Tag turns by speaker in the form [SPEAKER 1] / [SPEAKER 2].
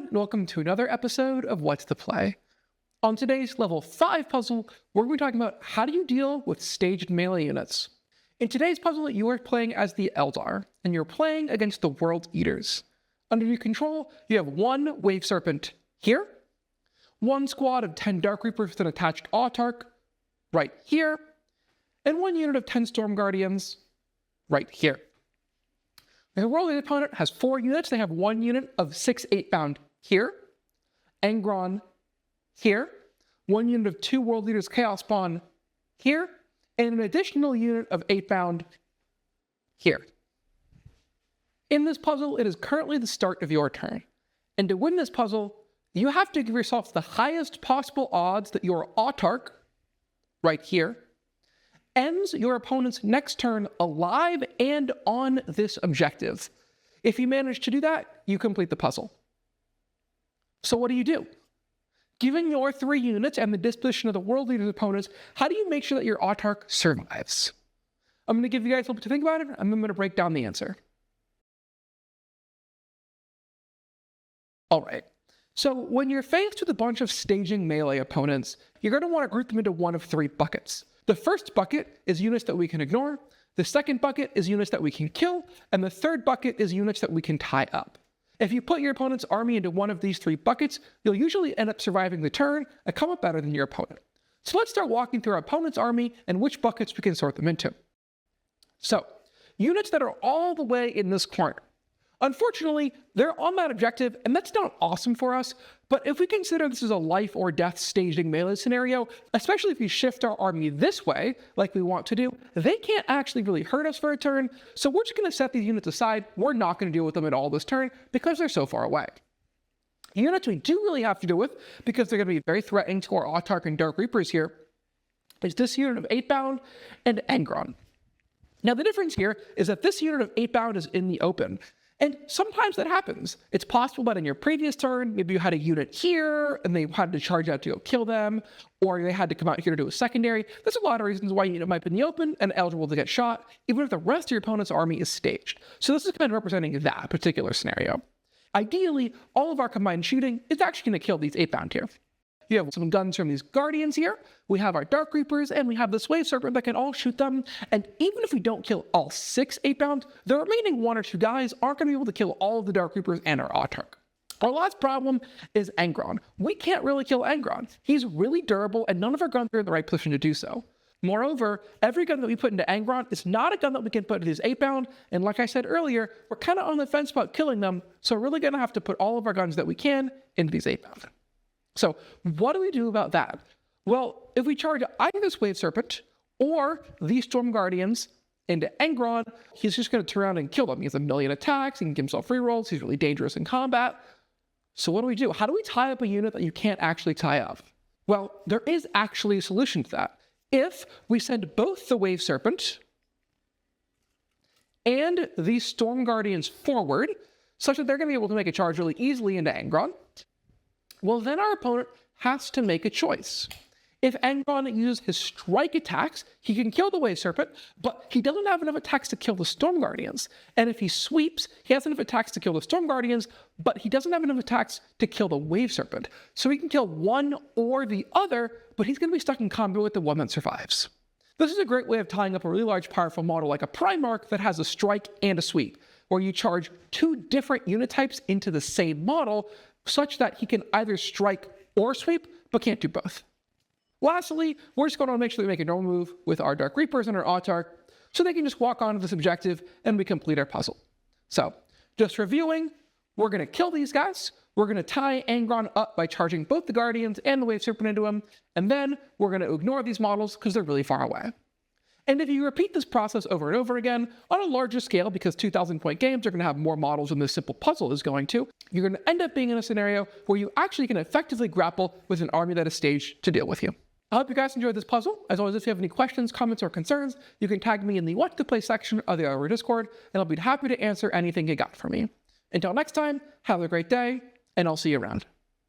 [SPEAKER 1] and welcome to another episode of What's the Play. On today's level 5 puzzle, we're going to be talking about how do you deal with staged melee units. In today's puzzle, you are playing as the Eldar, and you're playing against the World Eaters. Under your control, you have one Wave Serpent here, one squad of 10 Dark Reapers with an attached Autarch right here, and one unit of 10 Storm Guardians right here. The World Eater opponent has 4 units. They have one unit of 6 8-bound here, Angron here, one unit of 2 World Eaters Chaos Spawn here, and an additional unit of 8-bound here. In this puzzle, it is currently the start of your turn. And to win this puzzle, you have to give yourself the highest possible odds that your Autarch, right here, ends your opponent's next turn alive and on this objective. If you manage to do that, you complete the puzzle. So what do? Given your 3 units and the disposition of the World Eater's opponents, how do you make sure that your Autarch survives? I'm going to give you guys a little bit to think about it, and I'm going to break down the answer. All right. So when you're faced with a bunch of staging melee opponents, you're going to want to group them into one of 3 buckets. The first bucket is units that we can ignore, the second bucket is units that we can kill, and the third bucket is units that we can tie up. If you put your opponent's army into one of these 3 buckets, you'll usually end up surviving the turn and come up better than your opponent. So let's start walking through our opponent's army and which buckets we can sort them into. So, units that are all the way in this corner. Unfortunately, they're on that objective, and that's not awesome for us, but if we consider this is a life or death staging melee scenario, especially if we shift our army this way, like we want to do, they can't actually really hurt us for a turn, so we're just going to set these units aside. We're not going to deal with them at all this turn because they're so far away. The units we do really have to deal with, because they're going to be very threatening to our Autarch and Dark Reapers here, is this unit of 8-bound and Angron. Now the difference here is that this unit of 8-bound is in the open. And sometimes that happens. It's possible that in your previous turn, maybe you had a unit here and they had to charge out to go kill them, or they had to come out here to do a secondary. There's a lot of reasons why your unit might be in the open and eligible to get shot, even if the rest of your opponent's army is staged. So this is kind of representing that particular scenario. Ideally, all of our combined shooting is actually going to kill these 8-bound here. You have some guns from these Guardians here, we have our Dark Reapers, and we have this Wave Serpent that can all shoot them, and even if we don't kill all 6 8-bound, the remaining 1 or 2 guys aren't going to be able to kill all of the Dark Reapers and our Autarch. Our last problem is Angron. We can't really kill Angron. He's really durable, and none of our guns are in the right position to do so. Moreover, every gun that we put into Angron is not a gun that we can put into these 8-bound, and like I said earlier, we're kind of on the fence about killing them, so we're really going to have to put all of our guns that we can into these 8-bound. So what do we do about that? Well, if we charge either this Wave Serpent or these Storm Guardians into Angron, he's just going to turn around and kill them. He has 1,000,000 attacks, he can give himself rerolls, he's really dangerous in combat. So what do? How do we tie up a unit that you can't actually tie up? Well, there is actually a solution to that. If we send both the Wave Serpent and these Storm Guardians forward, such that they're going to be able to make a charge really easily into Angron, well, then our opponent has to make a choice. If Angron uses his strike attacks, he can kill the Wave Serpent, but he doesn't have enough attacks to kill the Storm Guardians. And if he sweeps, he has enough attacks to kill the Storm Guardians, but he doesn't have enough attacks to kill the Wave Serpent. So he can kill one or the other, but he's going to be stuck in combo with the one that survives. This is a great way of tying up a really large, powerful model like a Primarch that has a strike and a sweep, where you charge 2 different unit types into the same model, such that he can either strike or sweep, but can't do both. Lastly, we're just going to make sure we make a normal move with our Dark Reapers and our Autarch, so they can just walk onto this objective and we complete our puzzle. So, just reviewing, we're going to kill these guys, we're going to tie Angron up by charging both the Guardians and the Wave Serpent into him, and then we're going to ignore these models because they're really far away. And if you repeat this process over and over again on a larger scale, because 2,000-point games are going to have more models than this simple puzzle is going to, you're going to end up being in a scenario where you actually can effectively grapple with an army that is staged to deal with you. I hope you guys enjoyed this puzzle. As always, if you have any questions, comments, or concerns, you can tag me in the What to Play section of the our Discord, and I'll be happy to answer anything you got for me. Until next time, have a great day, and I'll see you around.